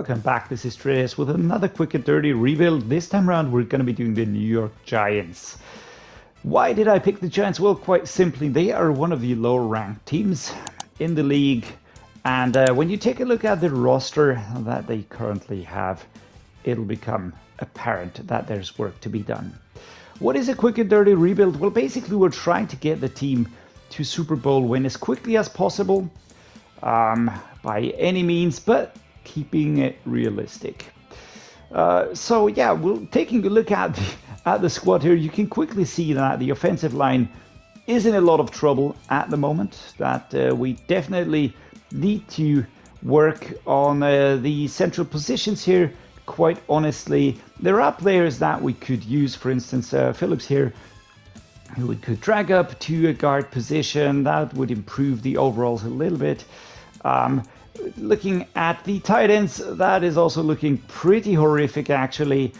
Welcome back, this is Dreddeus with another quick and dirty rebuild. This time around we're going to be doing the New York Giants. Why did I pick the Giants? Well, quite simply, they are one of the lower ranked teams in the league. And when you take a look at the roster that they currently have, it'll become apparent that there's work to be done. What is a quick and dirty rebuild? Well, basically we're trying to get the team to Super Bowl win as quickly as possible, by any means, but keeping it realistic. So yeah, we're taking a look at the squad here. You can quickly see that the offensive line is in a lot of trouble at the moment, that we definitely need to work on the central positions here. Quite honestly, there are players that we could use, for instance Phillips here, who we could drag up to a guard position. That would improve the overalls a little bit. Looking at the tight ends, that is also looking pretty horrific actually.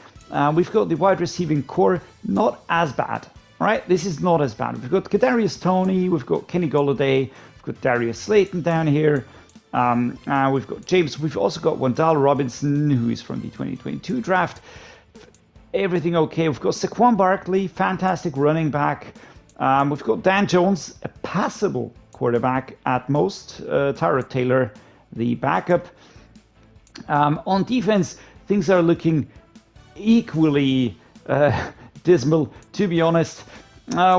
We've got the wide receiving core, not as bad, right? This is not as bad. We've got Kadarius Toney, we've got Kenny Golladay, we've got Darius Slayton down here. We've got James, we've also got Wan'Dale Robinson, who is from the 2022 draft. Everything okay. We've got Saquon Barkley, fantastic running back. We've got Dan Jones, a passable quarterback at most. Tyrod Taylor, the backup. On defense, things are looking equally dismal, to be honest.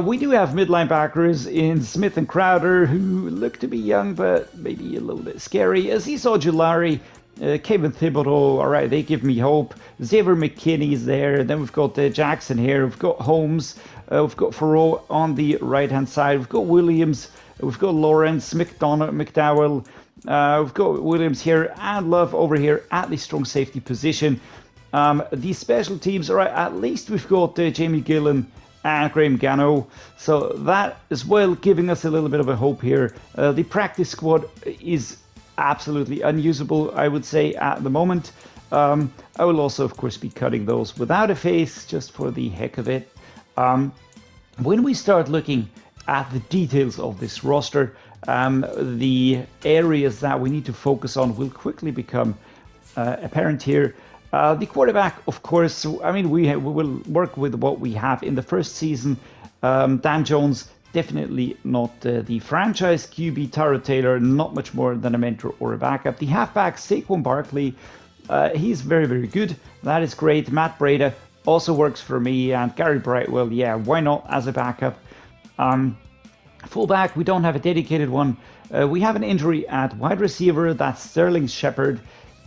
We do have mid linebackers in Smith and Crowder, who look to be young, but maybe a little bit scary. Azeez Ojulari, Kayvon Thibodeaux, all right, they give me hope. Xavier McKinney is there. Then we've got Jackson here. We've got Holmes. We've got Farrow on the right-hand side. We've got Williams. We've got Lawrence, McDowell. We've got Williams here and Love over here at the strong safety position. These special teams, all right, at least we've got Jamie Gillen and Graham Gano. So that as well giving us a little bit of a hope here. The practice squad is absolutely unusable, I would say, at the moment. I will also, of course, be cutting those without a face just for the heck of it. When we start looking at the details of this roster, the areas that we need to focus on will quickly become apparent here. The quarterback, of course, I mean, we will work with what we have in the first season. Dan Jones, definitely not the franchise QB. Tyrod Taylor, not much more than a mentor or a backup. The halfback, Saquon Barkley, he's very, very good. That is great. Matt Breida also works for me. And Gary Brightwell, yeah, why not as a backup? Fullback, we don't have a dedicated one. We have an injury at wide receiver. That's Sterling Shepard,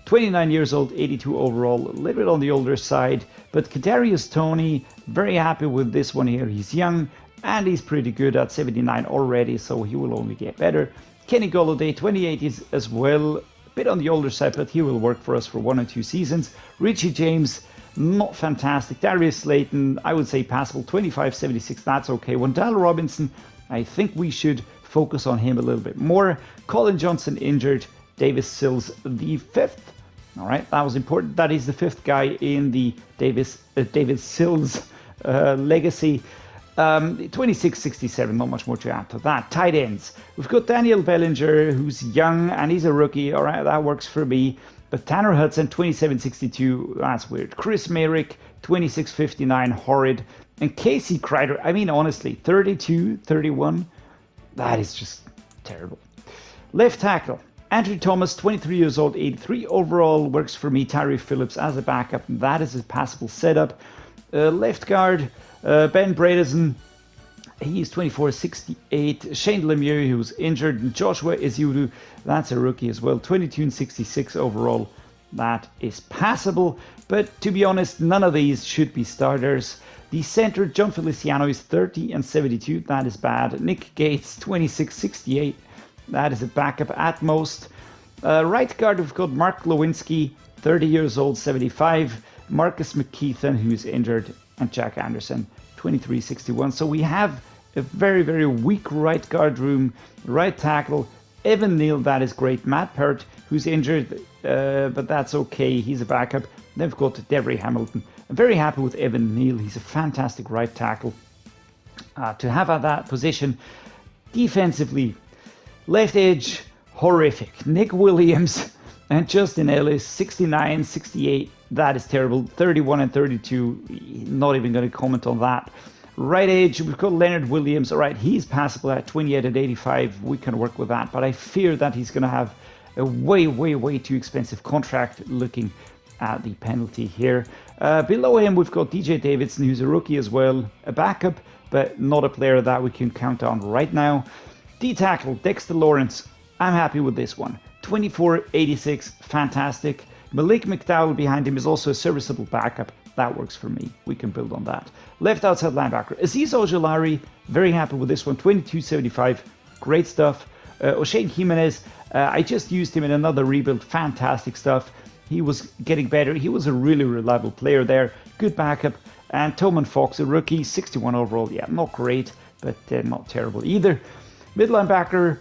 29 years old, 82 overall, a little bit on the older side. But Kadarius Toney, very happy with this one here. He's young and he's pretty good at 79 already, so he will only get better. Kenny Golladay, 28 is as well, a bit on the older side, but he will work for us for 1 or 2 seasons. Richie James, not fantastic. Darius Slayton, I would say passable, 25, 76, that's okay. Wan'Dale Robinson, I think we should focus on him a little bit more. Colin Johnson injured. Davis Sills, the 5th. All right, that was important. That is the 5th guy in the David Sills legacy. 26-67, not much more to add to that. Tight ends. We've got Daniel Bellinger, who's young and he's a rookie. All right, that works for me. But Tanner Hudson, 27-62, that's weird. Chris Merrick, 26-59, horrid. And Casey Kreider, I mean, honestly, 32-31, that is just terrible. Left tackle, Andrew Thomas, 23 years old, 83 overall, works for me. Tyree Phillips as a backup, that is a passable setup. Left guard, Ben Bredesen, he's 24-68. Shane Lemieux, who's injured. Joshua Ezeudu, that's a rookie as well, 22-66 overall. That is passable, but to be honest, none of these should be starters. The center, John Feliciano, is 30-72. That is bad. Nick Gates, 26-68. That is a backup at most. Right guard, we've got Mark Lewinsky, 30 years old, 75. Marcus McKeithen, who's injured. And Jack Anderson, 23-61. So we have a very, very weak right guard room. Right tackle, Evan Neal, that is great. Matt Peart, who's injured, but that's okay. He's a backup. Then we've got Devery Hamilton. I'm very happy with Evan Neal. He's a fantastic right tackle to have at that position. Defensively, left edge, horrific. Nick Williams, And Justin Ellis, 69, 68. That is terrible. 31 and 32. Not even going to comment on that. Right age, we've got Leonard Williams. All right, he's passable at 28 and 85. We can work with that. But I fear that he's going to have a way too expensive contract looking at the penalty here. Below him, we've got DJ Davidson, who's a rookie as well. A backup, but not a player that we can count on right now. D-tackle, Dexter Lawrence. I'm happy with this one. 24.86, fantastic. Malik McDowell behind him is also a serviceable backup. That works for me. We can build on that. Left outside linebacker, Azeez Ojulari. Very happy with this one. 22.75, great stuff. O'Shane Jimenez, I just used him in another rebuild. Fantastic stuff. He was getting better. He was a really reliable player there. Good backup. And Toman Fox, a rookie, 61 overall. Yeah, not great, but not terrible either. Middle linebacker,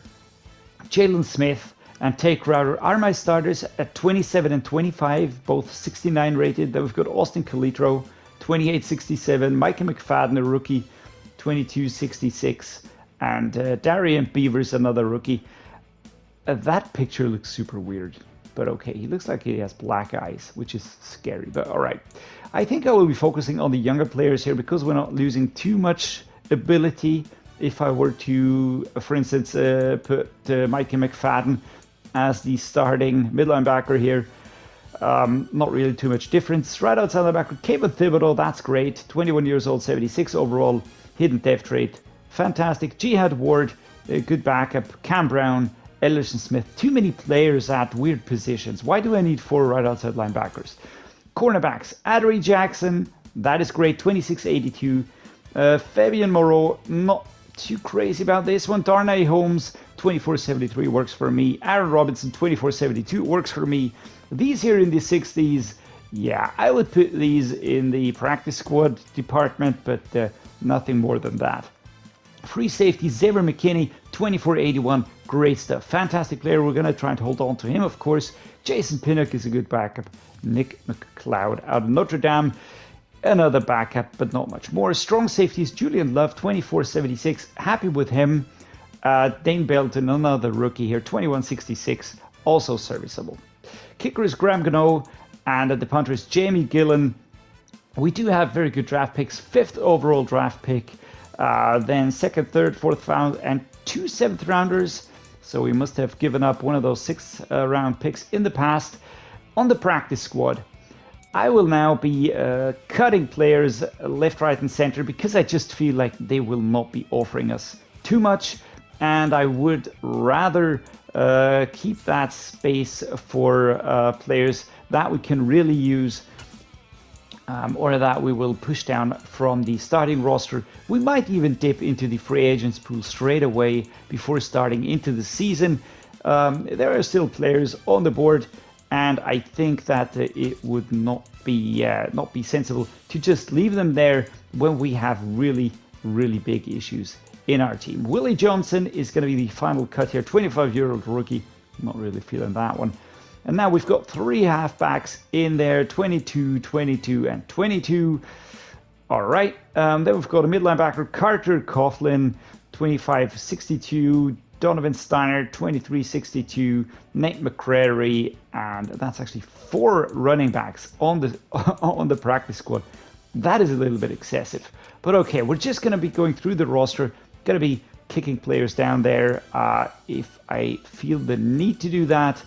Jalen Smith and Tay Crowder are my starters at 27 and 25, both 69 rated. Then we've got Austin Calitro, 28.67, Micah McFadden, a rookie, 22.66, and Darian Beavers, another rookie. That picture looks super weird, but okay. He looks like he has black eyes, which is scary, but all right. I think I will be focusing on the younger players here because we're not losing too much ability. If I were to, for instance, put Micah McFadden as the starting middle linebacker here, not really too much difference. Right outside linebacker, Kayvon Thibodeaux, that's great. 21 years old, 76 overall, hidden depth rate, fantastic. Jihad Ward, a good backup. Cam Brown, Ellerson Smith. Too many players at weird positions. Why do I need 4 right outside linebackers? Cornerbacks, Adoree Jackson, that is great, 26.82. Fabian Moreau, not too crazy about this one. Darnay Holmes, 24.73 works for me. Aaron Robinson, 24.72 works for me. These here in the 60s, yeah, I would put these in the practice squad department, but nothing more than that. Free safety, Xavier McKinney, 24.81, great stuff. Fantastic player. We're going to try and hold on to him, of course. Jason Pinnock is a good backup. Nick McLeod out of Notre Dame, another backup, but not much more. Strong safeties, Julian Love, 24.76, happy with him. Dane Belton, another rookie here, 21.66, also serviceable. Kicker is Graham Gano, and at the punter is Jamie Gillen. We do have very good draft picks, 5th overall draft pick, then 2nd, 3rd, 4th round, and 2 7th rounders. So we must have given up one of those 6th round picks in the past. On the practice squad, I will now be cutting players left, right, and center because I just feel like they will not be offering us too much, and I would rather keep that space for players that we can really use or that we will push down from the starting roster. We might even dip into the free agents pool straight away before starting into the season. There are still players on the board, and I think that it would not be sensible to just leave them there when we have really big issues in our team. Willie Johnson is going to be the final cut here, 25-year-old rookie. Not really feeling that one. And now we've got 3 halfbacks in there, 22, 22, and 22. All right. Then we've got a middle linebacker, Carter Coughlin, 25.62. Donovan Steiner, 23.62. Nate McCrary, and that's actually 4 running backs on the practice squad. That is a little bit excessive. But okay, we're just going to be going through the roster. Going to be kicking players down there if I feel the need to do that.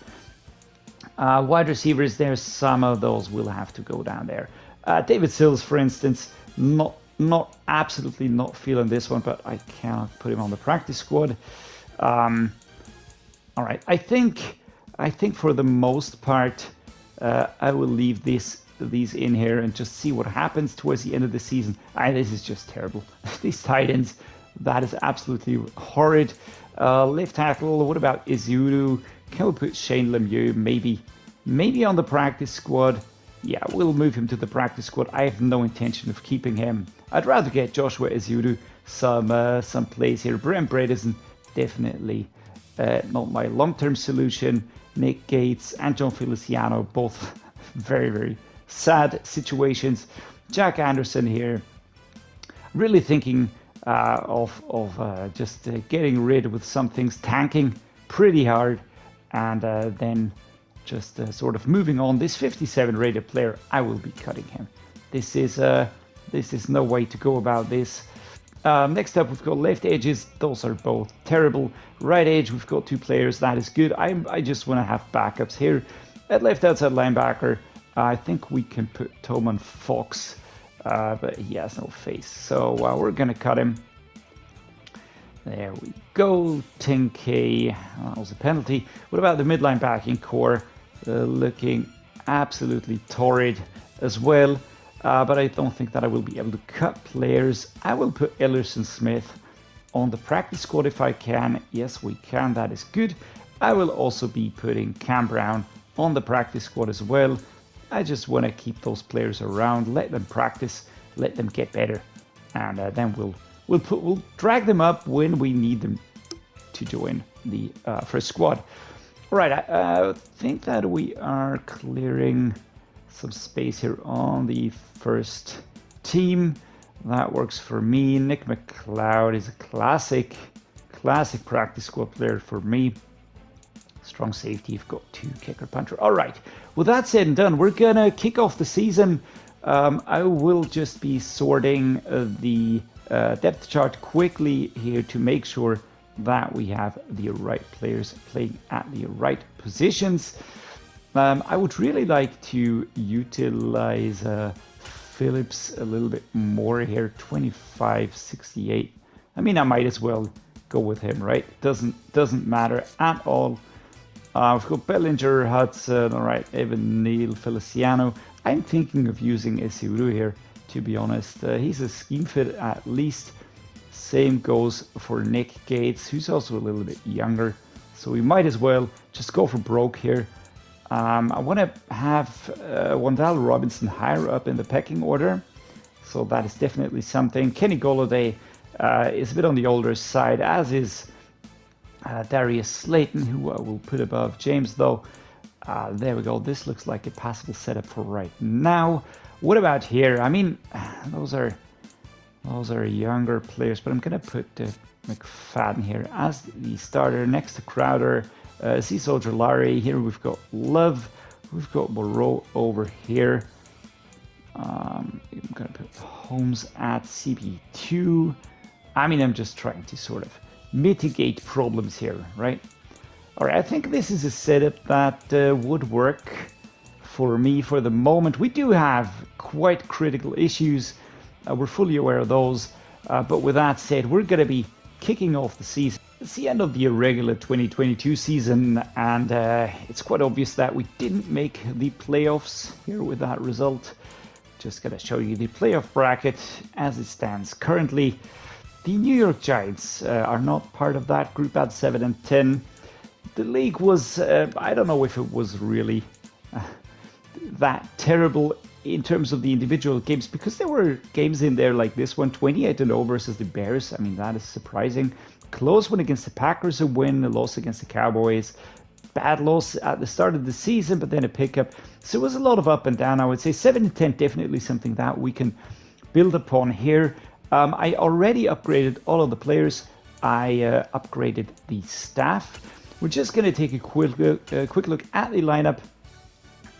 Wide receivers, there's some of those will have to go down there. David Sills, for instance, absolutely not feeling this one, but I cannot put him on the practice squad. All right, I think for the most part, I will leave these in here and just see what happens towards the end of the season. This is just terrible. These tight ends, that is absolutely horrid. Left tackle, what about Izudu? Can we put Shane Lemieux maybe on the practice squad? Yeah, we'll move him to the practice squad. I have no intention of keeping him. I'd rather get Joshua Izudu some plays here. Brent Bredesen, definitely not my long-term solution. Nick Gates and John Feliciano, both very sad situations. Jack Anderson here, really thinking of just getting rid with some things, tanking pretty hard, and then just sort of moving on. This 57 rated player, I will be cutting him. This is no way to go about this. Next up, we've got left edges. Those are both terrible. Right edge, we've got 2 players. That is good. I just want to have backups here. At left outside linebacker, I think we can put Toman Fox, but he has no face. So we're going to cut him. There we go. 10K. That was a penalty. What about the midline backing core? Looking absolutely torrid as well. But I don't think that I will be able to cut players. I will put Ellerson Smith on the practice squad if I can. Yes, we can. That is good. I will also be putting Cam Brown on the practice squad as well. I just want to keep those players around, let them practice, let them get better, and then we'll drag them up when we need them to join the first squad. All right, I think that we are clearing some space here on the first team. That works for me. Nick McLeod is a classic practice squad player for me. Strong safety. You've got 2 kicker punter. All right. With that said and done, we're gonna kick off the season. I will just be sorting the depth chart quickly here to make sure that we have the right players playing at the right positions. I would really like to utilize Phillips a little bit more here. 25.68. I mean, I might as well go with him, right? Doesn't matter at all. We've got Bellinger, Hudson, all right, Evan Neal, Feliciano. I'm thinking of using Esiuru here, to be honest. He's a scheme fit at least. Same goes for Nick Gates, who's also a little bit younger. So we might as well just go for broke here. I want to have Wan'Dale Robinson higher up in the pecking order. So that is definitely something. Kenny Golladay is a bit on the older side, as is Darius Slayton, who I will put above James, though. There we go. This looks like a passable setup for right now. What about here? I mean, those are younger players, but I'm going to put McFadden here as the starter next to Crowder. Sea Soldier Larry. Here we've got Love. We've got Moreau over here. I'm going to put Holmes at CP2. I mean, I'm just trying to sort of mitigate problems here, right? All right, I think this is a setup that would work for me for the moment. We do have quite critical issues. We're fully aware of those. But with that said, we're going to be kicking off the season. It's the end of the irregular 2022 season, and it's quite obvious that we didn't make the playoffs here with that result. Just going to show you the playoff bracket as it stands currently. The New York Giants are not part of that group at 7 and 10. The league was, I don't know if it was really that terrible in terms of the individual games, because there were games in there like this one, 28-0 versus the Bears. I mean, that is surprising. Close one against the Packers, a win, a loss against the Cowboys. Bad loss at the start of the season, but then a pickup. So it was a lot of up and down. I would say 7 and 10, definitely something that we can build upon here. I already upgraded all of the players. I upgraded the staff. We're just going to take a quick look at the lineup.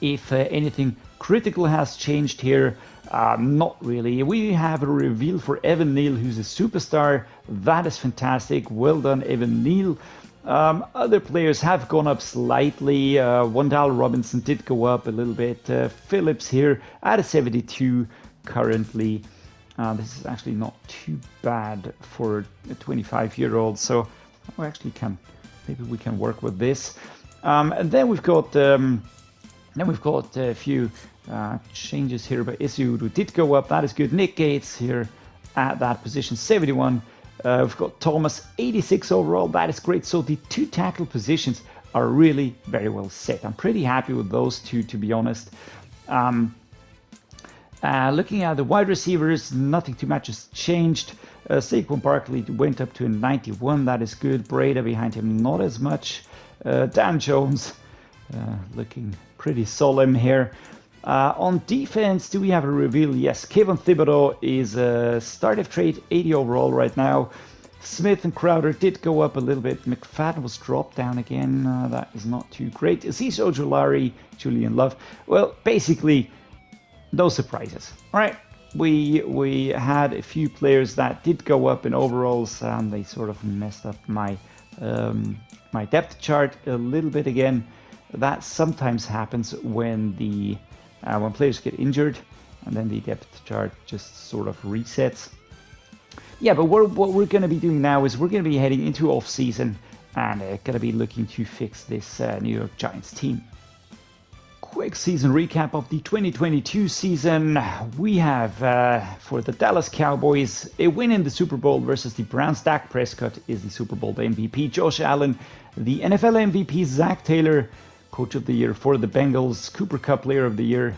If anything critical has changed here, not really. We have a reveal for Evan Neal, who's a superstar. That is fantastic. Well done, Evan Neal. Other players have gone up slightly. Wan'Dale Robinson did go up a little bit. Phillips here at a 72 currently. This is actually not too bad for a 25-year-old. So we actually can, maybe we can work with this. And then we've got a few changes here, but Esiuru did go up. That is good. Nick Gates here at that position, 71. We've got Thomas, 86 overall. That is great. So the 2 tackle positions are really very well set. I'm pretty happy with those 2, to be honest. Looking at the wide receivers, nothing too much has changed. Saquon Barkley went up to a 91. That is good. Breda behind him, not as much. Dan Jones looking pretty solemn here. On defense, do we have a reveal? Yes, Kayvon Thibodeaux is a start of trade, 80 overall right now. Smith and Crowder did go up a little bit. McFadden was dropped down again. That is not too great. Aziz Ojulari, Julian Love. Well, basically, no surprises. All right, we had a few players that did go up in overalls, and they sort of messed up my my depth chart a little bit again. That sometimes happens when when players get injured, and then the depth chart just sort of resets. Yeah, but what we're going to be doing now is we're going to be heading into off-season and going to be looking to fix this New York Giants team. Quick season recap of the 2022 season. We have, for the Dallas Cowboys, a win in the Super Bowl versus the Browns. Dak Prescott is the Super Bowl MVP. Josh Allen, the NFL MVP. Zach Taylor, Coach of the Year for the Bengals. Cooper Kupp, Player of the Year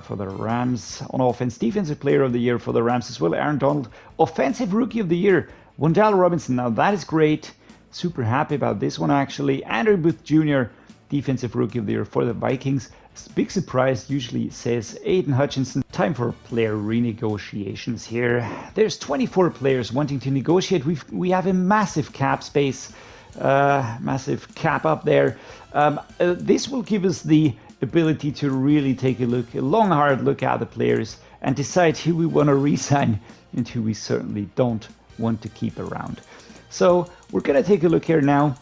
for the Rams on offense. Defensive Player of the Year for the Rams as well. Aaron Donald, Offensive Rookie of the Year. Wan'Dale Robinson, now that is great. Super happy about this one actually. Andrew Booth Jr., Defensive Rookie of the Year for the Vikings. Big surprise usually says Aiden Hutchinson. Time for player renegotiations here. There's 24 players wanting to negotiate. We have a massive cap space, massive cap up there. This will give us the ability to really take a long hard look at the players and decide who we want to re-sign and who we certainly don't want to keep around. So we're going to take a look here now.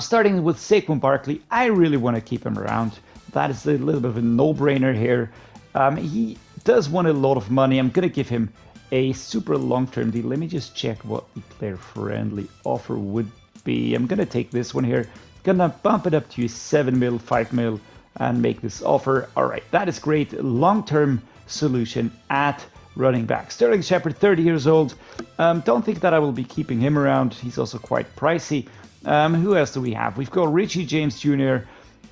Starting with Saquon Barkley, I really want to keep him around. That is a little bit of a no-brainer here. He does want a lot of money. I'm going to give him a super long-term deal. Let me just check what the player-friendly offer would be. I'm going to take this one here. Gonna bump it up to 7 mil, 5 mil, and make this offer. All right, that is great. Long-term solution at running back. Sterling Shepard, 30 years old. Don't think that I will be keeping him around. He's also quite pricey. Who else do we have? We've got Richie James Jr.,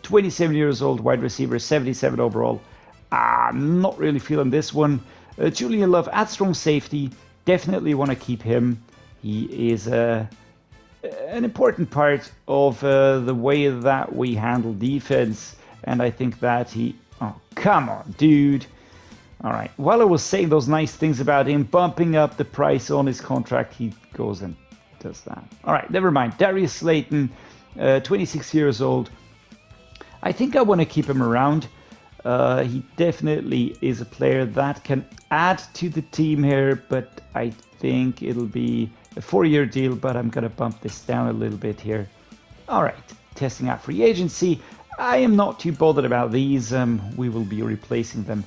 27 years old, wide receiver, 77 overall. Not really feeling this one. Julian Love at strong safety. Definitely want to keep him. He is an important part of the way that we handle defense. And I think that oh, come on, dude. All right. While I was saying those nice things about him, bumping up the price on his contract, he goes and does that. All right, never mind. Darius Slayton, 26 years old. I think I want to keep him around. He definitely is a player that can add to the team here, but I think it'll be a 4-year deal, but I'm going to bump this down a little bit here. All right, testing out free agency. I am not too bothered about these. We will be replacing them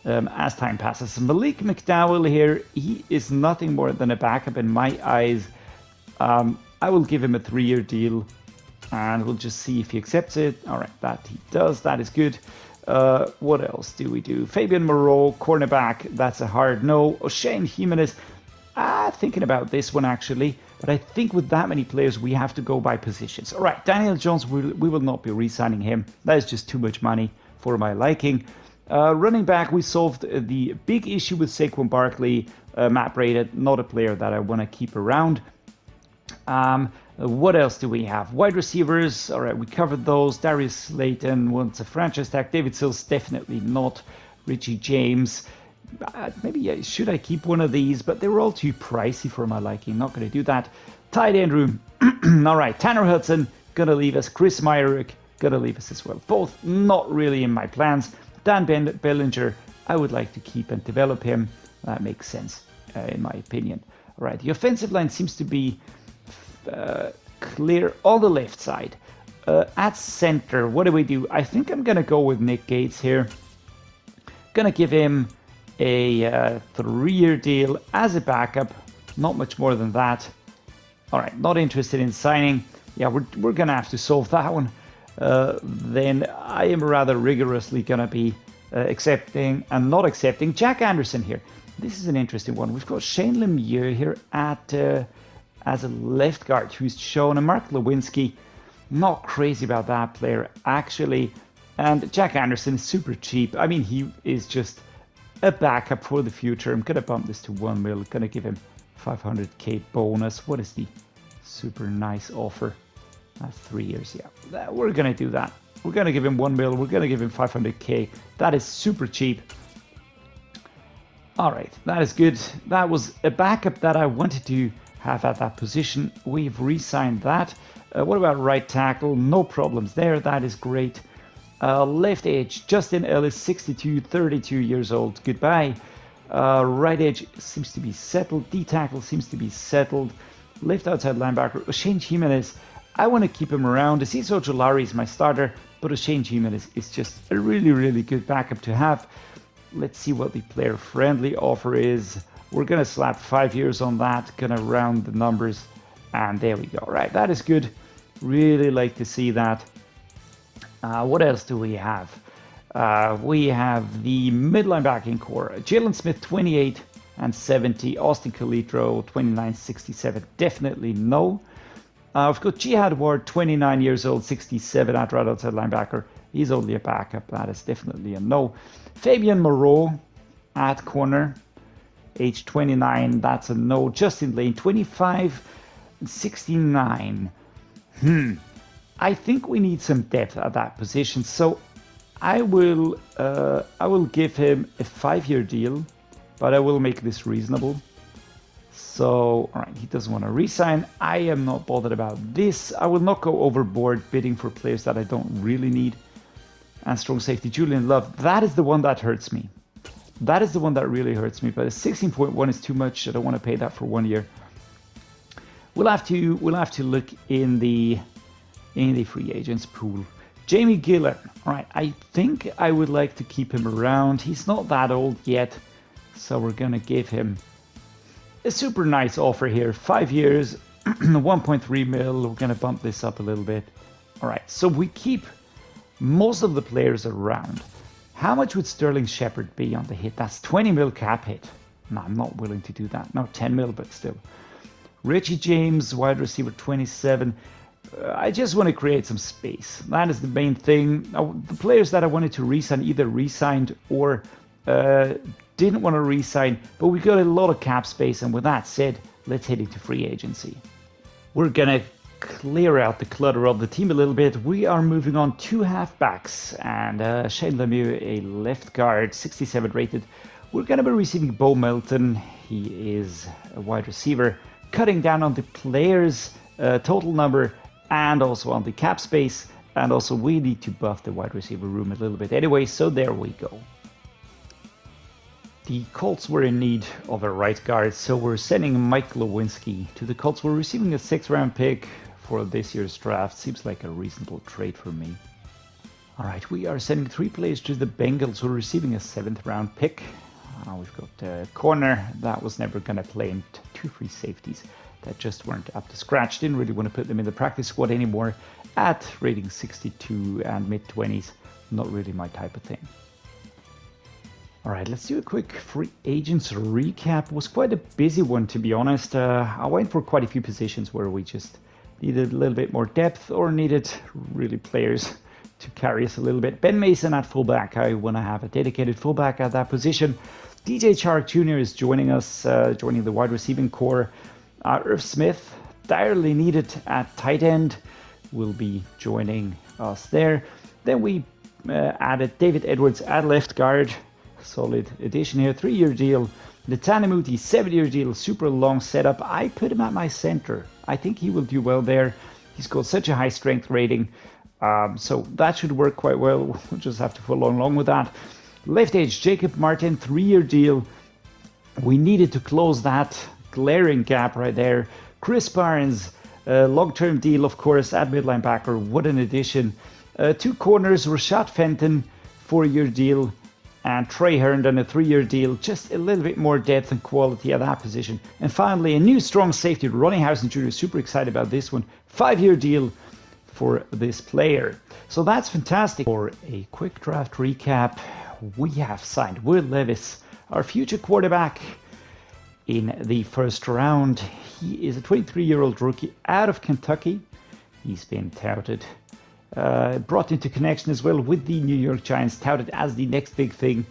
as time passes. Malik McDowell here, he is nothing more than a backup in my eyes. I will give him a 3-year deal, and we'll just see if he accepts it. All right, that he does. That is good. What else do we do? Fabian Moreau, cornerback. That's a hard no. O'Shane Jimenez. Thinking about this one actually, but I think with that many players, we have to go by positions. All right, Daniel Jones, we will not be re-signing him. That is just too much money for my liking. Running back, we solved the big issue with Saquon Barkley. Matt Breda, not a player that I want to keep around. What else do we have? Wide receivers, all right, we covered those. Darius Slayton wants a franchise tag. David Sills, definitely not. Richie James, maybe should I keep one of these, but they were all too pricey for my liking. Not going to do that. Tight end room, all right, Tanner Hudson, gonna leave us. Chris Myrick, gonna leave us as well. Both not really in my plans. Dan Bellinger, I would like to keep and develop him. That makes sense, in my opinion. All right, the offensive line seems to be clear on the left side. At center, what do we do? I think I'm gonna go with Nick Gates here. Gonna give him a 3-year deal as a backup. Not much more than that. All right, not interested in signing. Yeah, we're gonna have to solve that one. Then I am rather rigorously gonna be accepting and not accepting Jack Anderson here. This is an interesting one. We've got Shane Lemieux here at as a left guard who's shown, and Mark Lewinsky. Not crazy about that player actually. And Jack Anderson is super cheap. I mean, he is just a backup for the future. I'm gonna bump this to 1 mil. Gonna give him 500k bonus. What is the super nice offer? 3 years. Yeah, we're gonna do that. We're gonna give him 1 mil. We're gonna give him 500k. That is super cheap. All right, that is good. That was a backup that I wanted to have at that position. We've re-signed that. What about right tackle? No problems there. That is great. Left edge, Justin Ellis, 62, 32 years old. Goodbye. Right edge seems to be settled. D tackle seems to be settled. Left outside linebacker, Shane Jimenez. I want to keep him around. Aziz Ojolari is my starter, but Shane Jimenez is just a really, really good backup to have. Let's see what the player-friendly offer is. We're going to slap 5 years on that, going to round the numbers, and there we go. Right, that is good. Really like to see that. What else do we have? We have the mid-line backing core. Jalen Smith, 28 and 70. Austin Calitro, 29, 67. Definitely no. I've got Jihad Ward, 29 years old, 67 at right outside linebacker. He's only a backup. That is definitely a no. Fabian Moreau at corner, age 29. That's a no. Justin Lane, 25 and 69. I think we need some depth at that position. So I will give him a 5-year deal, but I will make this reasonable. So, all right, he doesn't want to resign. I am not bothered about this. I will not go overboard bidding for players that I don't really need. And strong safety, Julian Love. That is the one that hurts me. That is the one that really hurts me. But a 16.1 is too much. I don't want to pay that for 1 year. We'll have to look in the free agents pool. Jamie Gillan. All right, I think I would like to keep him around. He's not that old yet, so we're gonna give him a super nice offer here. 5 years, 1.3 mil. We're gonna bump this up a little bit. All right, so we keep most of the players around. How much would Sterling Shepard be on the hit? That's 20 mil cap hit. No, I'm not willing to do that. No, 10 mil, but still. Richie James, wide receiver, 27. I just want to create some space. That is the main thing. The players that I wanted to re-sign either re-signed or didn't want to re-sign, but we got a lot of cap space, and with that said, let's head into free agency. We're gonna clear out the clutter of the team a little bit. We are moving on 2 halfbacks, and Shane Lemieux, a left guard, 67 rated. We're gonna be receiving Bo Melton. He is a wide receiver, cutting down on the players' total number and also on the cap space, and also we need to buff the wide receiver room a little bit anyway, so there we go. The Colts were in need of a right guard, so we're sending Mike Lewinsky to the Colts. We're receiving a 6th-round pick for this year's draft. Seems like a reasonable trade for me. All right, we are sending 3 players to the Bengals. We're receiving a 7th-round pick. We've got a corner that was never going to play, and 2 free safeties that just weren't up to scratch. Didn't really want to put them in the practice squad anymore at rating 62 and mid-20s. Not really my type of thing. All right, let's do a quick free agents recap. It was quite a busy one, to be honest. I went for quite a few positions where we just needed a little bit more depth or needed really players to carry us a little bit. Ben Mason at fullback. I want to have a dedicated fullback at that position. DJ Chark Jr. is joining us, joining the wide receiving core. Irv Smith, direly needed at tight end, will be joining us there. Then we added David Edwards at left guard. Solid addition here, 3-year deal. Netanimuti, 7-year deal, super long setup. I put him at my center. I think he will do well there. He's got such a high strength rating, so that should work quite well. We'll just have to follow along with that. Left edge, Jacob Martin, 3-year deal. We needed to close that glaring gap right there. Chris Barnes, long-term deal, of course, at midline backer. What an addition. 2 corners, Rashad Fenton, 4-year deal, and Trey Herndon, a 3-year deal. Just a little bit more depth and quality at that position. And finally, a new strong safety, Ronnie Housen Jr. Super excited about this one. 5-year deal for this player. So that's fantastic. For a quick draft recap, we have signed Will Levis, our future quarterback, in the first round. He is a 23-year-old rookie out of Kentucky. He's been touted, brought into connection as well with the New York Giants, touted as the next big thing,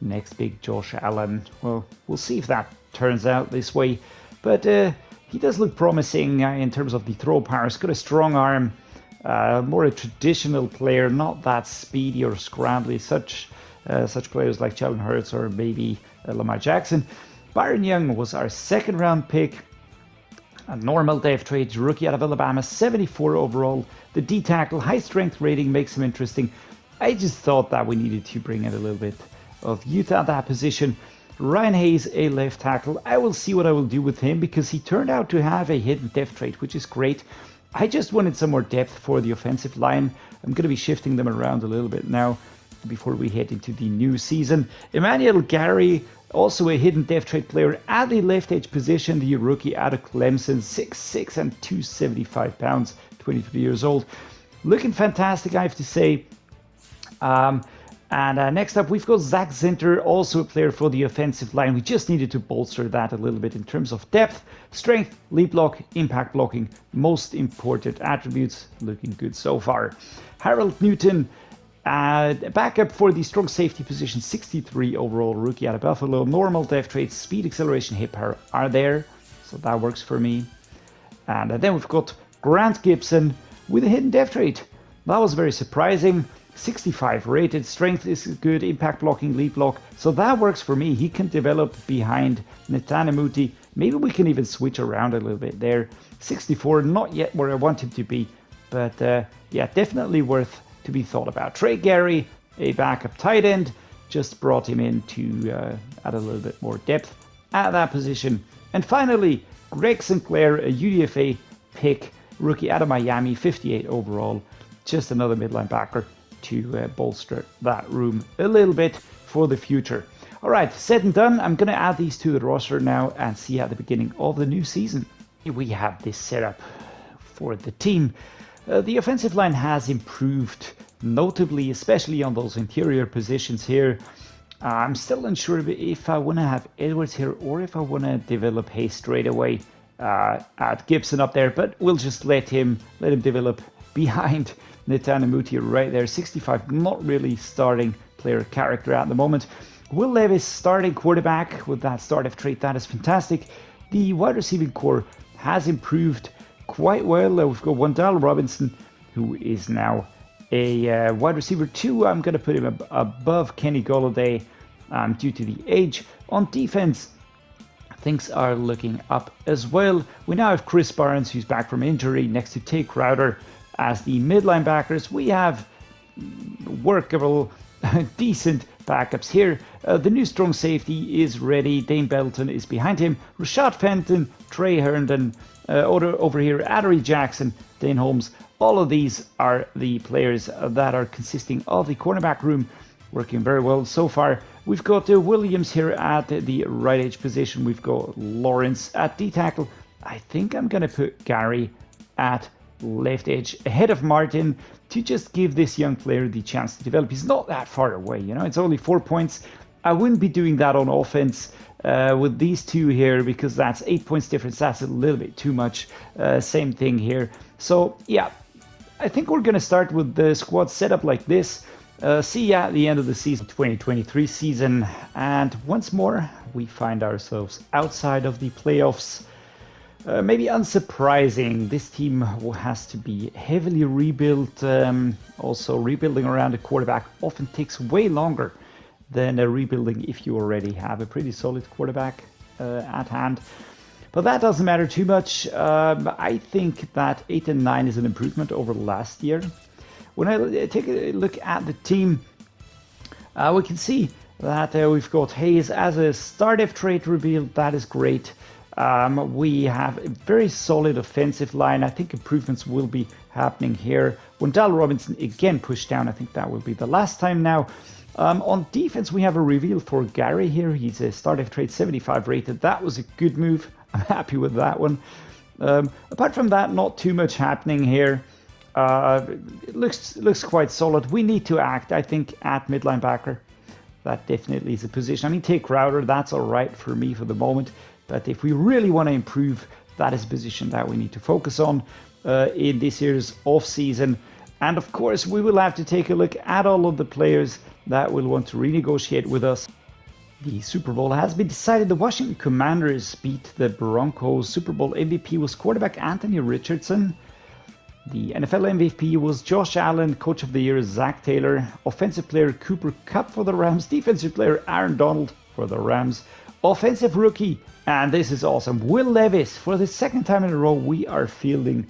next big Josh Allen. Well, we'll see if that turns out this way, but he does look promising in terms of the throw power. He's got a strong arm, more a traditional player, not that speedy or scrambly, such players like Jalen Hurts or maybe Lamar Jackson. Byron Young was our 2nd-round pick. A normal depth trait, rookie out of Alabama, 74 overall. The D tackle, high strength rating makes him interesting. I just thought that we needed to bring in a little bit of youth at that position. Ryan Hayes, a left tackle. I will see what I will do with him because he turned out to have a hidden depth trait, which is great. I just wanted some more depth for the offensive line. I'm going to be shifting them around a little bit now before we head into the new season. Emmanuel Gary, also a hidden depth trait player at the left edge position, the rookie out of Clemson, 6'6" and 275 pounds, 23 years old. Looking fantastic, I have to say. Next up, we've got Zach Zinter, also a player for the offensive line. We just needed to bolster that a little bit in terms of depth, strength, lead block, impact blocking, most important attributes. Looking good so far. Harold Newton, backup for the strong safety position, 63 overall, rookie out of Buffalo. Normal depth traits, speed, acceleration, hip power are there, so that works for me. And then we've got Grant Gibson with a hidden depth trait. That was very surprising. 65 rated, strength is good, impact blocking, lead block, so that works for me. He can develop behind Netanimuti. Maybe we can even switch around a little bit there. 64, not yet where I want him to be, but yeah, definitely worth to be thought about. Trey Gary, a backup tight end, just brought him in to add a little bit more depth at that position. And finally, Greg Sinclair, a UDFA pick, rookie out of Miami, 58 overall, just another midline backer to bolster that room a little bit for the future. All right, said and done. I'm going to add these to the roster now and see at the beginning of the new season. We have this setup for the team. The offensive line has improved notably, especially on those interior positions here. I'm still unsure if I want to have Edwards here or if I want to develop Hayes straight away at Gibson up there, but we'll just let him develop behind Netanimuti right there. 65, not really starting player character at the moment. Will Levis, starting quarterback with that startup trait, that is fantastic. The wide receiving core has improved quite well. We've got Wandale Robinson, who is now a wide receiver 2. I'm going to put him above Kenny Golladay due to the age. On defense, things are looking up as well. We now have Chris Barnes, who's back from injury, next to Tay Crowder as the midline backers. We have workable, decent backups here. The new strong safety is ready. Dane Belton is behind him. Rashad Fenton, Trey Herndon, over here, Adderey Jackson, Dane Holmes. All of these are the players that are consisting of the cornerback room, working very well so far. We've got Williams here at the right edge position. We've got Lawrence at D tackle. I think I'm going to put Gary at left edge ahead of Martin to just give this young player the chance to develop. He's not that far away, you know, it's only 4 points. I wouldn't be doing that on offense with these two here because that's 8 points difference. That's a little bit too much. Same thing here. So yeah, I think we're going to start with the squad setup like this. See you at the end of the season, 2023 season, and once more we find ourselves outside of the playoffs. Maybe unsurprising, this team has to be heavily rebuilt. Also, rebuilding around a quarterback often takes way longer than rebuilding if you already have a pretty solid quarterback at hand. But that doesn't matter too much. I think that 8 and 9 is an improvement over last year. When I take a look at the team, we can see that we've got Hayes as a startup trait revealed. That is great. We have a very solid offensive line. I think improvements will be happening here. Wandale Robinson again pushed down. I think that will be the last time now. On defense, we have a reveal for Gary here. He's a startup trait 75 rated. That was a good move. I'm happy with that one. Apart from that, not too much happening here. It looks quite solid. We need to act, I think, at mid linebacker. That definitely is a position. I mean, take Crowder. That's all right for me for the moment. But if we really want to improve, that is a position that we need to focus on in this year's off-season. And of course, we will have to take a look at all of the players that will want to renegotiate with us. The Super Bowl has been decided. The Washington Commanders beat the Broncos. Super Bowl MVP was quarterback Anthony Richardson. The NFL MVP was Josh Allen. Coach of the Year Zach Taylor. Offensive player Cooper Kupp for the Rams. Defensive player Aaron Donald for the Rams. Offensive rookie, and this is awesome, Will Levis. For the second time in a row, we are fielding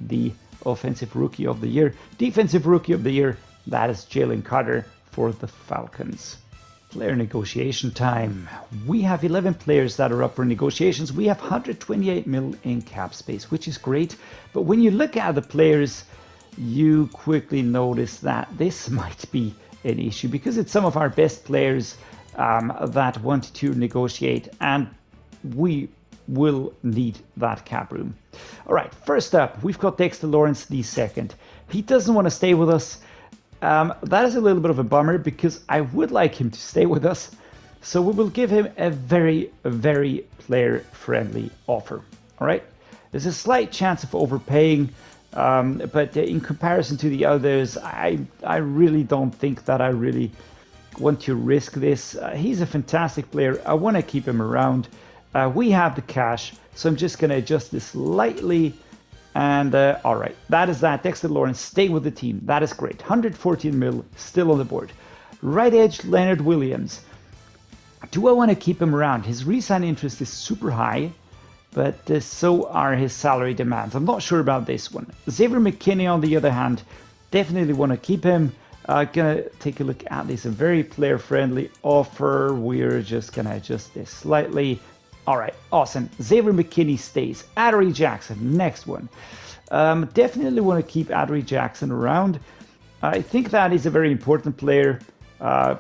the offensive rookie of the year. Defensive rookie of the year, that is Jalen Carter for the Falcons. Player negotiation time. We have 11 players that are up for negotiations. We have 128 mil in cap space, which is great. But when you look at the players, you quickly notice that this might be an issue because it's some of our best players that want to negotiate, and we will need that cap room. All right, first up, we've got Dexter Lawrence the second. He doesn't want to stay with us. That is a little bit of a bummer because I would like him to stay with us. So we will give him a very, very player-friendly offer. All right, there's a slight chance of overpaying, but in comparison to the others, I really don't think that I really want to risk this. He's a fantastic player. I want to keep him around. We have the cash, so I'm just going to adjust this slightly. And all right, that is that. Dexter Lawrence, stay with the team. That is great. 114 mil still on the board. Right edge, Leonard Williams. Do I want to keep him around? His re-sign interest is super high, but so are his salary demands. I'm not sure about this one. Xavier McKinney, on the other hand, definitely want to keep him. Gonna take a look at this. A very player-friendly offer. We're just gonna adjust this slightly. All right, awesome. Xavier McKinney stays. Adoree Jackson, next one. Definitely want to keep Adoree Jackson around. I think that is a very important player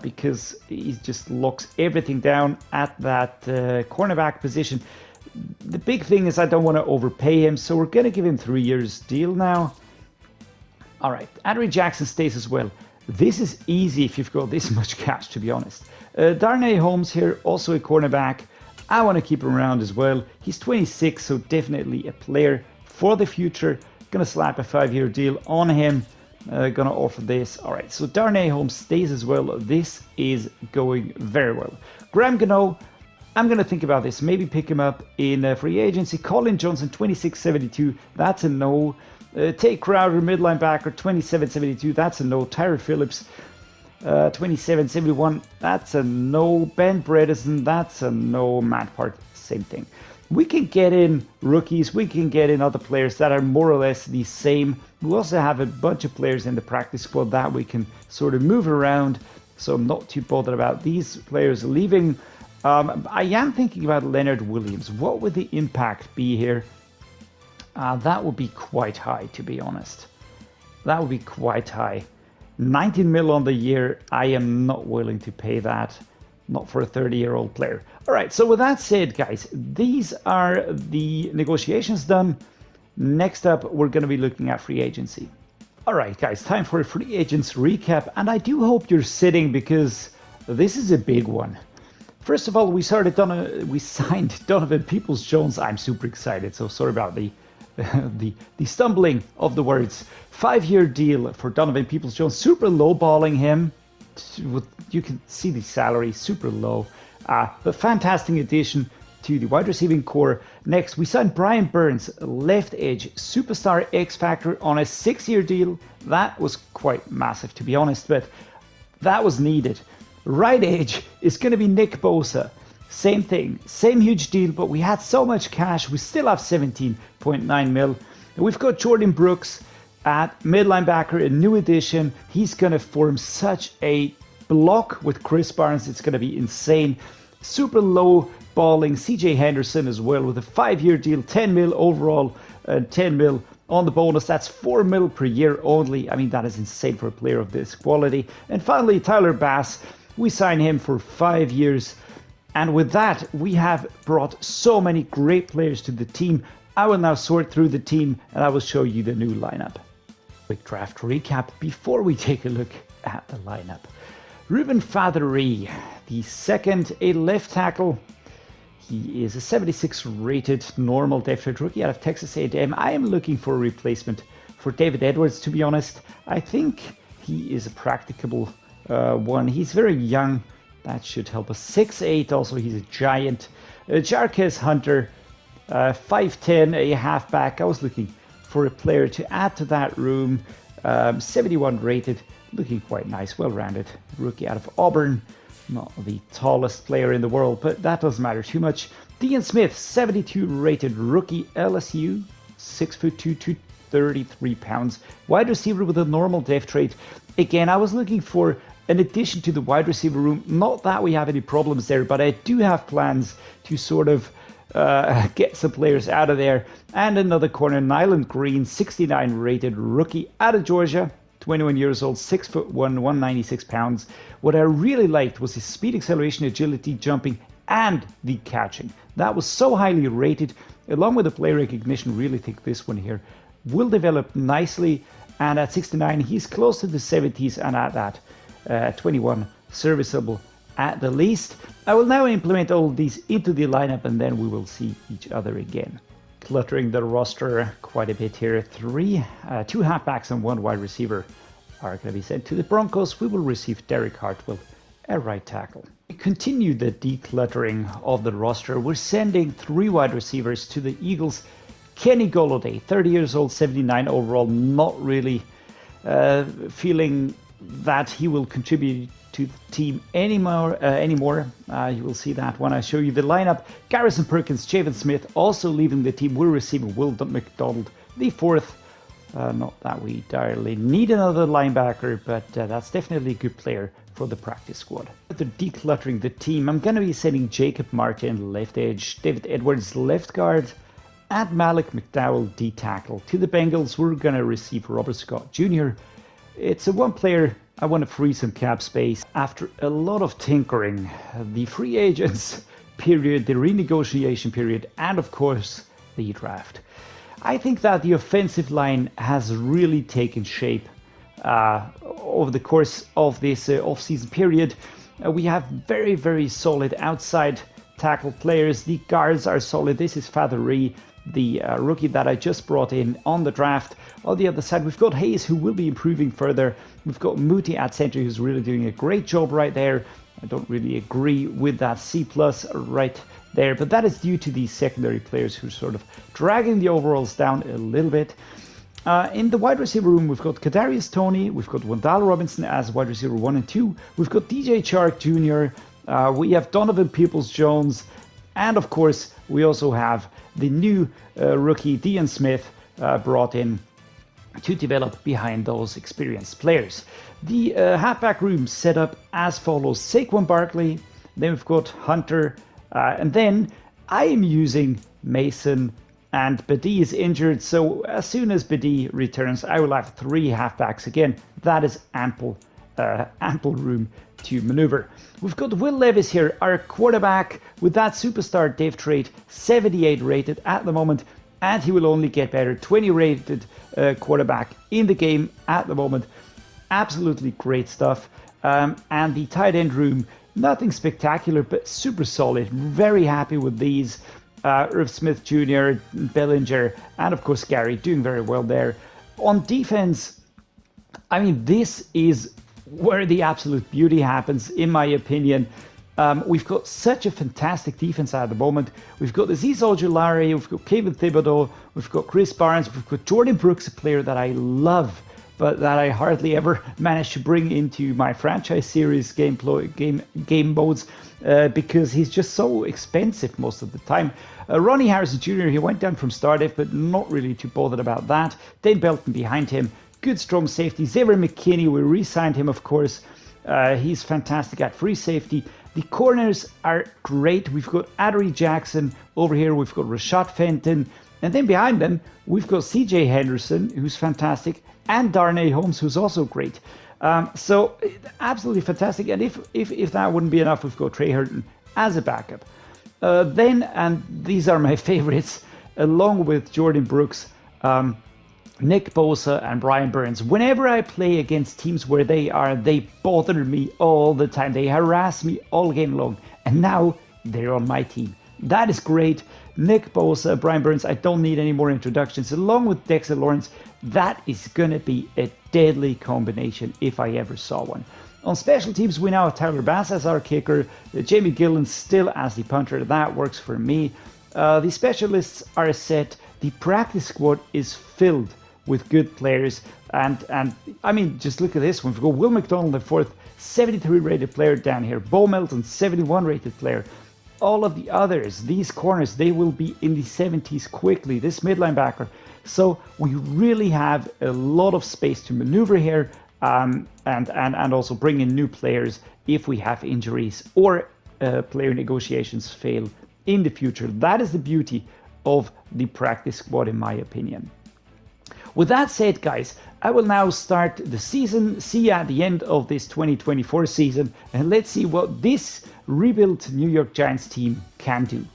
because he just locks everything down at that cornerback position. The big thing is I don't want to overpay him, so we're going to give him 3 years deal now. All right, Adoree Jackson stays as well. This is easy if you've got this much cash, to be honest. Darnay Holmes here, also a cornerback. I want to keep him around as well. He's 26, so definitely a player for the future. Gonna slap a 5-year deal on him. Gonna offer this. All right, so Darnay Holmes stays as well. This is going very well. Graham Gano, I'm gonna think about this. Maybe pick him up in free agency. Colin Johnson, 26.72. That's a no. Tate Crowder, mid linebacker, 27.72. That's a no. Tyre Phillips, 27.71. That's a no. Ben Bredesen, that's a no. Matt Part, same thing. We can get in rookies. We can get in other players that are more or less the same. We also have a bunch of players in the practice squad that we can sort of move around. So I'm not too bothered about these players leaving. I am thinking about Leonard Williams. What would the impact be here? That would be quite high, to be honest. That would be quite high. 19 mil on the year. I am not willing to pay that. Not for a 30-year-old player. All right, so with that said, guys, these are the negotiations done. Next up, we're going to be looking at free agency. All right, guys, time for a free agents recap. And I do hope you're sitting because this is a big one. First of all, we signed Donovan Peoples-Jones. I'm super excited, so sorry about the stumbling of the words. 5-year deal for Donovan Peoples-Jones. Super low-balling him. You can see the salary, super low. But fantastic addition to the wide receiving core. Next, we signed Brian Burns, left edge, superstar X Factor on a 6-year deal. That was quite massive, to be honest, but that was needed. Right edge is going to be Nick Bosa. Same thing, same huge deal, but we had so much cash. We still have 17.9 mil. And we've got Jordan Brooks at mid linebacker, a new addition. He's going to form such a block with Chris Barnes. It's going to be insane. Super low balling CJ Henderson as well with a 5-year deal, 10 mil overall, 10 mil on the bonus. That's 4 mil per year only. I mean, that is insane for a player of this quality. And finally, Tyler Bass. We signed him for 5 years. And with that, we have brought so many great players to the team. I will now sort through the team and I will show you the new lineup. Quick draft recap before we take a look at the lineup. Reuben Fatheree, the second, a left tackle. He is a 76 rated normal depth chart rookie out of Texas A&M. I am looking for a replacement for David Edwards, to be honest. I think he is a practicable one. He's very young. That should help us. 6'8", also he's a giant. Jarquez Hunter, 5'10", a halfback. I was looking for a player to add to that room. 71 rated, looking quite nice, well-rounded rookie out of Auburn. Not the tallest player in the world, but that doesn't matter too much. Dean Smith, 72 rated rookie, LSU, 6'2", 233 pounds. Wide receiver with a normal depth trait. Again, I was looking for an addition to the wide receiver room. Not that we have any problems there, but I do have plans to sort of get some players out of there. And another corner, Nyland Green, 69 rated rookie out of Georgia, 21 years old, 6'1", 196 pounds. What I really liked was his speed, acceleration, agility, jumping, and the catching. That was so highly rated, along with the play recognition. Really think this one here will develop nicely. And at 69, he's close to the 70s, and at that 21, serviceable at the least. I will now implement all of these into the lineup, and then we will see each other again. Cluttering the roster quite a bit here. Two halfbacks and one wide receiver are going to be sent to the Broncos. We will receive Derek Hartwell at right tackle. We continue the decluttering of the roster. We're sending 3 wide receivers to the Eagles. Kenny Golladay, 30 years old, 79 overall, not really feeling that he will contribute to the team anymore. You will see that when I show you the lineup. Garrison Perkins, Javon Smith also leaving the team. We're receiving Will McDonald, the 4th. Not that we direly need another linebacker, but that's definitely a good player for the practice squad. After decluttering the team, I'm going to be sending Jacob Martin, left edge, David Edwards, left guard, and Malik McDowell, D tackle. To the Bengals, we're going to receive Robert Scott Jr. It's a one player. I want to free some cap space. After a lot of tinkering, the free agents period, the renegotiation period, and of course, the draft. I think that the offensive line has really taken shape over the course of this off-season period. We have very, very solid outside tackle players. The guards are solid. This is Fatheree, the rookie that I just brought in on the draft. On the other side, we've got Hayes, who will be improving further. We've got Muti at center, who's really doing a great job right there. I don't really agree with that C+ right there, but that is due to these secondary players who are sort of dragging the overalls down a little bit. In the wide receiver room, we've got Kadarius Toney, we've got Wandale Robinson as wide receiver 1 and 2, we've got DJ Chark Jr., we have Donovan Peoples-Jones, and of course, we also have the new rookie Dean Smith brought in to develop behind those experienced players. The halfback room set up as follows: Saquon Barkley, then we've got Hunter, and then I am using Mason, and Badie is injured, so as soon as Badie returns, I will have 3 halfbacks again. That is ample room to maneuver. We've got Will Levis here, our quarterback, with that superstar dev trait, 78 rated at the moment, and he will only get better. 20 rated quarterback in the game at the moment. Absolutely great stuff. And the tight end room, nothing spectacular, but super solid. Very happy with these. Irv Smith Jr., Bellinger, and of course Gary doing very well there. On defense, I mean, this is where the absolute beauty happens, in my opinion. We've got such a fantastic defense at the moment. We've got Azeez Ojulari, we've got Kayvon Thibodeaux, we've got Chris Barnes, we've got Jordan Brooks, a player that I love, but that I hardly ever managed to bring into my franchise series game modes because he's just so expensive most of the time. Ronnie Harrison Jr., he went down from Stardef, but not really too bothered about that. Dane Belton behind him. Good strong safety. Xavier McKinney, we re-signed him, of course. He's fantastic at free safety. The corners are great. We've got Adoree Jackson over here. We've got Rashad Fenton. And then behind them, we've got CJ Henderson, who's fantastic, and Darnay Holmes, who's also great. So absolutely fantastic. And if that wouldn't be enough, we've got Trey Hurton as a backup. Then, and these are my favorites, along with Jordan Brooks, Nick Bosa and Brian Burns. Whenever I play against teams where they bother me all the time. They harass me all game long. And now they're on my team. That is great. Nick Bosa, Brian Burns, I don't need any more introductions. Along with Dexter Lawrence, that is going to be a deadly combination if I ever saw one. On special teams, we now have Tyler Bass as our kicker. Jamie Gillen still as the punter. That works for me. The specialists are set. The practice squad is filled with good players. And I mean, just look at this one. We've got Will McDonald, the 4th, 73 rated player down here. Bo Melton, 71 rated player. All of the others, these corners, they will be in the 70s quickly. This mid linebacker. So we really have a lot of space to maneuver here, and also bring in new players if we have injuries or player negotiations fail in the future. That is the beauty of the practice squad, in my opinion. With that said, guys, I will now start the season, see you at the end of this 2024 season, and let's see what this rebuilt New York Giants team can do.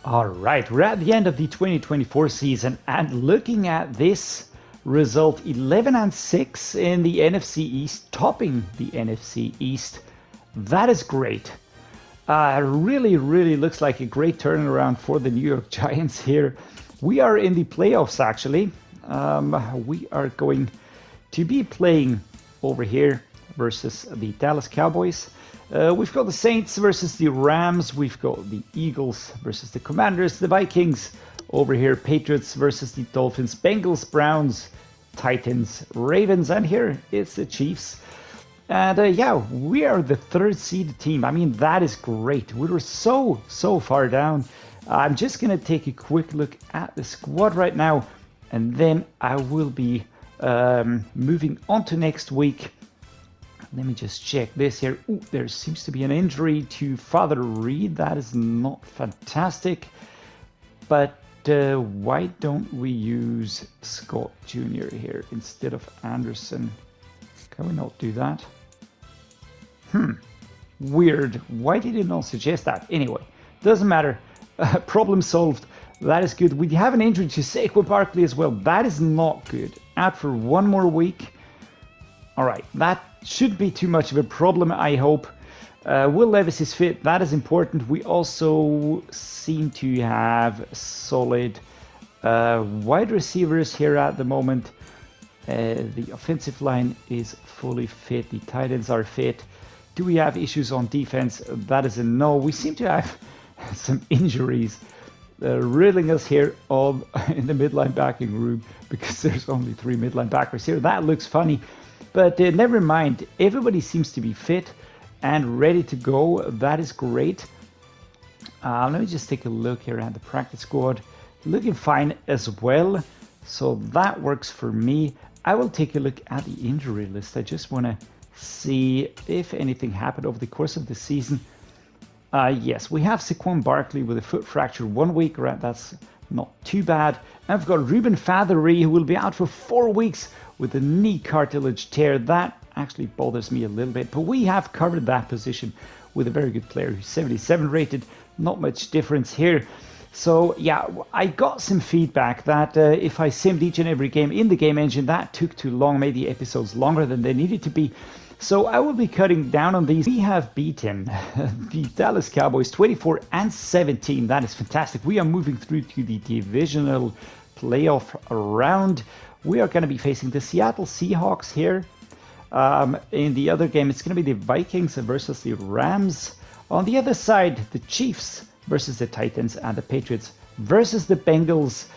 All right, we're at the end of the 2024 season, and looking at this result, 11-6 in the NFC East, topping the NFC East. That is great. Really looks like a great turnaround for the New York Giants here. We are in the playoffs, actually. We are going to be playing over here versus the Dallas Cowboys. We've got the Saints versus the Rams. We've got the Eagles versus the Commanders, the Vikings over here, Patriots versus the Dolphins, Bengals, Browns, Titans, Ravens, and here it's the Chiefs. And yeah, we are the third seed team. I mean, that is great. We were so far down. I'm just going to take a quick look at the squad right now, and then I will be moving on to next week. Let me just check this here. Ooh, there seems to be an injury to Fatheree. That is not fantastic. But why don't we use Scott Jr. here instead of Anderson? Can we not do that? Weird. Why did it not suggest that? Anyway, doesn't matter. Problem solved. That is good. We have an injury to Saquon Barkley as well. That is not good. Out for one more week. All right, that should be too much of a problem, I hope. Will Levis is fit. That is important. We also seem to have solid wide receivers here at the moment. The offensive line is fully fit. The tight ends are fit. Do we have issues on defense? That is a no. We seem to have some injuries riddling us here in the midline backing room because there's only 3 midline backers here. That looks funny, but never mind. Everybody seems to be fit and ready to go. That is great. Let me just take a look here at the practice squad. Looking fine as well. So that works for me. I will take a look at the injury list. I just want to see if anything happened over the course of the season. Yes, we have Saquon Barkley with a foot fracture 1 week, right? That's not too bad. And I've got Reuben Fatheree, who will be out for 4 weeks with a knee cartilage tear. That actually bothers me a little bit, but we have covered that position with a very good player who's 77 rated. Not much difference here. So yeah, I got some feedback that if I simmed each and every game in the game engine, that took too long, made the episodes longer than they needed to be. So I will be cutting down on these. We have beaten the Dallas Cowboys 24-17. That is fantastic. We are moving through to the divisional playoff round. We are going to be facing the Seattle Seahawks here. In the other game, it's going to be the Vikings versus the Rams. On the other side, the Chiefs versus the Titans, and the Patriots versus the Bengals.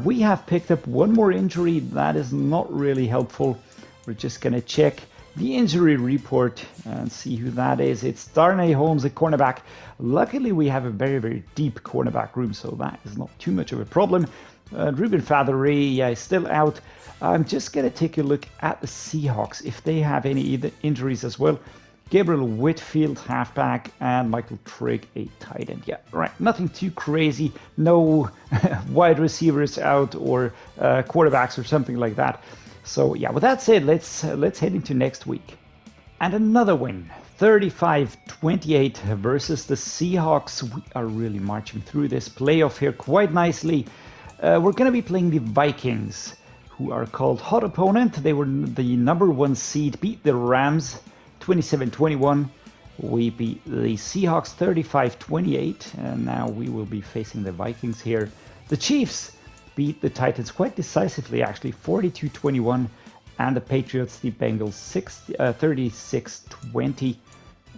We have picked up one more injury. That is not really helpful. We're just going to check the injury report and see who that is. It's Darnay Holmes, a cornerback. Luckily, we have a very deep cornerback room, so that is not too much of a problem. Reuben Fatheree is still out. I'm just going to take a look at the Seahawks, if they have any injuries as well. Gabriel Whitfield, halfback, and Michael Trigg, a tight end. Yeah, right. Nothing too crazy. No wide receivers out or quarterbacks or something like that. So yeah, with that said, let's head into next week. And another win, 35-28 versus the Seahawks. We are really marching through this playoff here quite nicely. We're going to be playing the Vikings, who are called hot opponent. They were the #1 seed, beat the Rams 27-21. We beat the Seahawks 35-28, and now we will be facing the Vikings here. The Chiefs beat the Titans quite decisively, actually, 42-21, and the Patriots, the Bengals, 36-20.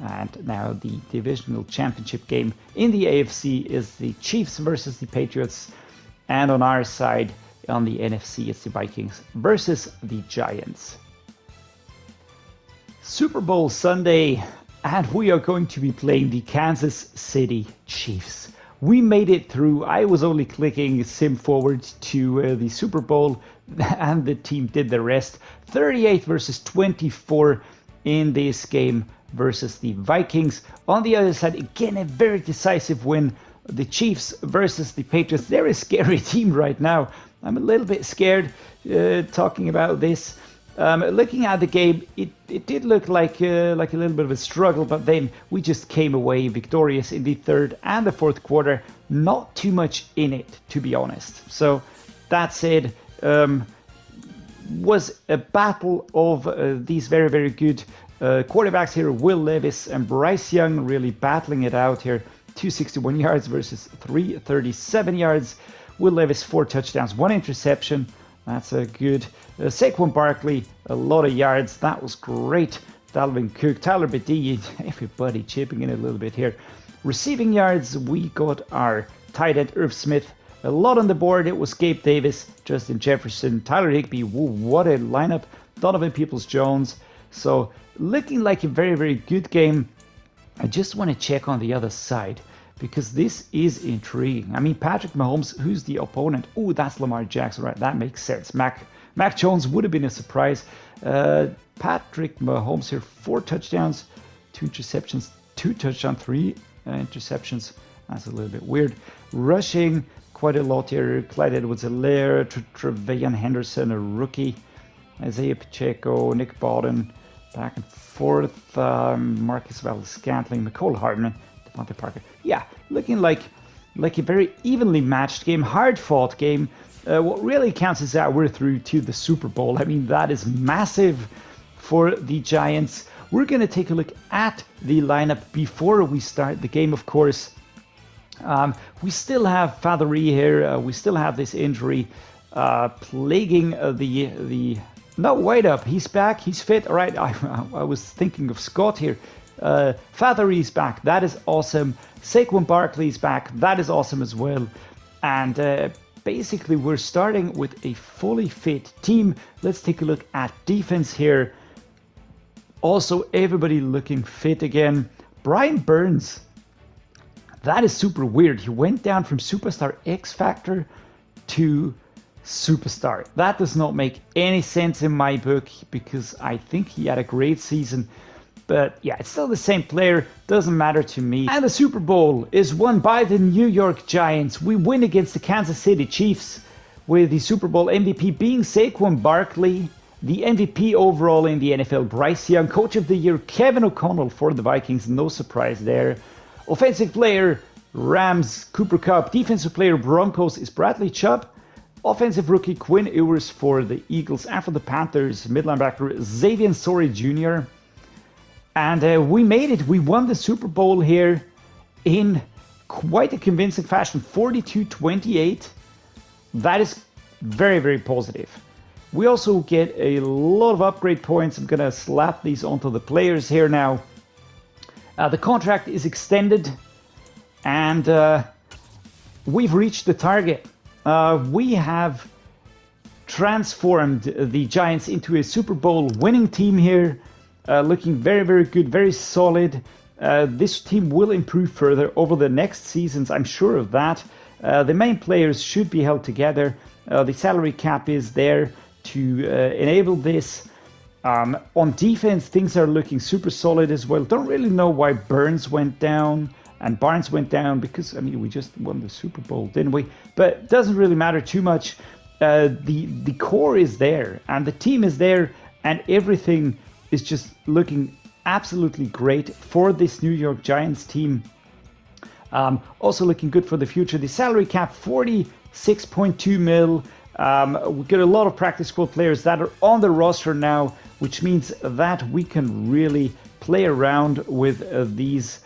And now the divisional championship game in the AFC is the Chiefs versus the Patriots, and on our side, on the NFC, it's the Vikings versus the Giants. Super Bowl Sunday, and we are going to be playing the Kansas City Chiefs. We made it through. I was only clicking sim forward to the Super Bowl, and the team did the rest. 38 versus 24 in this game versus the Vikings. On the other side, again, a very decisive win. The Chiefs versus the Patriots. They're a scary team right now. I'm a little bit scared talking about this. Looking at the game, it did look like a little bit of a struggle, but then we just came away victorious in the third and the fourth quarter. Not too much in it, to be honest. So that said, was a battle of these very, very good quarterbacks here. Will Levis and Bryce Young really battling it out here. 261 yards versus 337 yards. Will Levis 4 touchdowns, 1 interception. That's a good. Saquon Barkley, a lot of yards. That was great. Dalvin Cook, Tyler Badie, everybody chipping in a little bit here. Receiving yards, we got our tight end Irv Smith. A lot on the board. It was Gabe Davis, Justin Jefferson, Tyler Higbee. Whoa, what a lineup. Donovan Peoples-Jones. So looking like a very, very good game. I just want to check on the other side, because this is intriguing. I mean, Patrick Mahomes, who's the opponent? Oh, that's Lamar Jackson, right? That makes sense. Mac Jones would have been a surprise. Patrick Mahomes here, 4 touchdowns, 2 interceptions, 2 touchdowns, 3 interceptions. That's a little bit weird. Rushing, quite a lot here. Clyde Edwards-Helaire, Tre'Veon Henderson, a rookie. Isaiah Pacheco, Nick Bawden, back and forth. Marcus Valdes-Scantling, McCole Hardman, Devontae Parker. Yeah, looking like a very evenly matched game, hard-fought game. What really counts is that we're through to the Super Bowl. I mean, that is massive for the Giants. We're going to take a look at the lineup before we start the game, of course. We still have Fatheree here. We still have this injury plaguing the... No, wait up. He's back. He's fit. All right. I was thinking of Scott here. Fatheree's back. That is awesome. Saquon Barkley's back. That is awesome as well. And basically, we're starting with a fully fit team. Let's take a look at defense here. Also, everybody looking fit again. Brian Burns. That is super weird. He went down from Superstar X Factor to Superstar. That does not make any sense in my book, because I think he had a great season. But yeah, it's still the same player. Doesn't matter to me. And the Super Bowl is won by the New York Giants. We win against the Kansas City Chiefs, with the Super Bowl MVP being Saquon Barkley. The MVP overall in the NFL, Bryce Young. Coach of the Year, Kevin O'Connell for the Vikings. No surprise there. Offensive player, Rams, Cooper Kupp. Defensive player, Broncos, is Bradley Chubb. Offensive rookie, Quinn Ewers for the Eagles. And for the Panthers, mid linebacker, Xavier Sori Jr. And we made it. We won the Super Bowl here in quite a convincing fashion, 42-28. That is very, very positive. We also get a lot of upgrade points. I'm going to slap these onto the players here now. The contract is extended, and we've reached the target. We have transformed the Giants into a Super Bowl winning team here. Looking very, very good, very solid. This team will improve further over the next seasons, I'm sure of that. The main players should be held together. The salary cap is there to enable this. On defense, things are looking super solid as well. Don't really know why Burns went down and Barnes went down, because, I mean, we just won the Super Bowl, didn't we? But it doesn't really matter too much. The core is there, and the team is there, and everything is just looking absolutely great for this New York Giants team. Also looking good for the future. The salary cap, 46.2 mil. We get a lot of practice squad players that are on the roster now, which means that we can really play around with these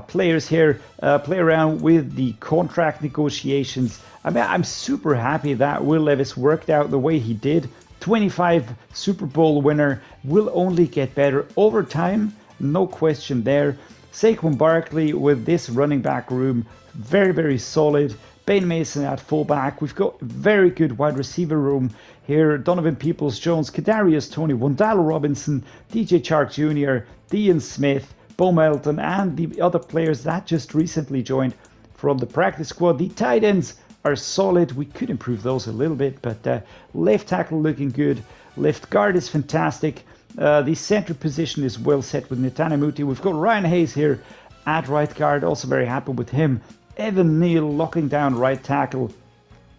players here, play around with the contract negotiations. I mean, I'm super happy that Will Levis worked out the way he did. 25 Super Bowl winner, will only get better over time, no question there. Saquon Barkley with this running back room, very, very solid. Ben Mason at fullback. We've got very good wide receiver room here. Donovan Peoples-Jones, Kadarius Toney, Wandale Robinson, DJ Chark Jr., Dean Smith, Bo Melton, and the other players that just recently joined from the practice squad. The tight ends are solid. We could improve those a little bit, but left tackle looking good. Left guard is fantastic. The center position is well set with Netane Muti. We've got Ryan Hayes here at right guard. Also very happy with him. Evan Neal locking down right tackle.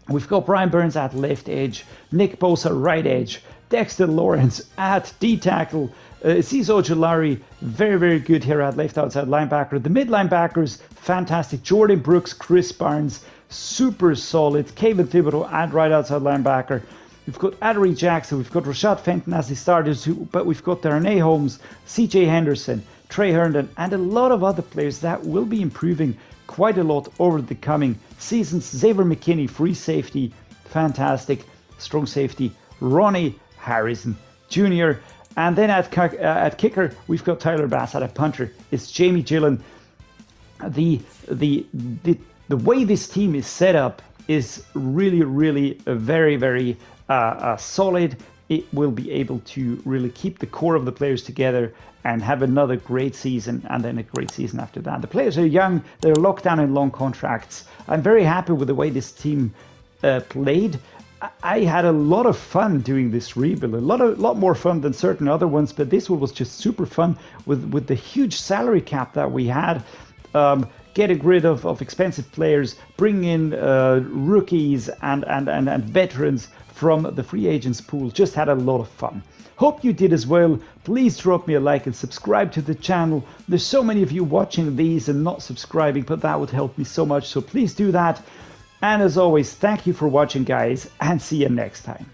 We've got Brian Burns at left edge. Nick Bosa right edge. Dexter Lawrence at D tackle. Ciso Ojulari, very good here at left outside linebacker. The mid linebackers, fantastic. Jordan Brooks, Chris Barnes, super solid. Kayvon Thibodeaux at right outside linebacker. We've got Adoree Jackson, we've got Rashad Fenton as the starters, but we've got Darnay Holmes, CJ Henderson, Trey Herndon, and a lot of other players that will be improving quite a lot over the coming seasons. Xavier McKinney, free safety, fantastic. Strong safety, Ronnie Harrison Jr. And then at kicker, we've got Tyler Bass. At punter, it's Jamie Gillen. The way this team is set up is really very solid. It will be able to really keep the core of the players together and have another great season, and then a great season after that. The players are young, they're locked down in long contracts. I'm very happy with the way this team played. I had a lot of fun doing this rebuild, a lot more fun than certain other ones, but this one was just super fun with the huge salary cap that we had. Getting rid of expensive players, bringing in rookies and veterans from the free agents pool. Just had a lot of fun. Hope you did as well. Please drop me a like and subscribe to the channel. There's so many of you watching these and not subscribing, but that would help me so much, so please do that. And as always, thank you for watching, guys, and see you next time.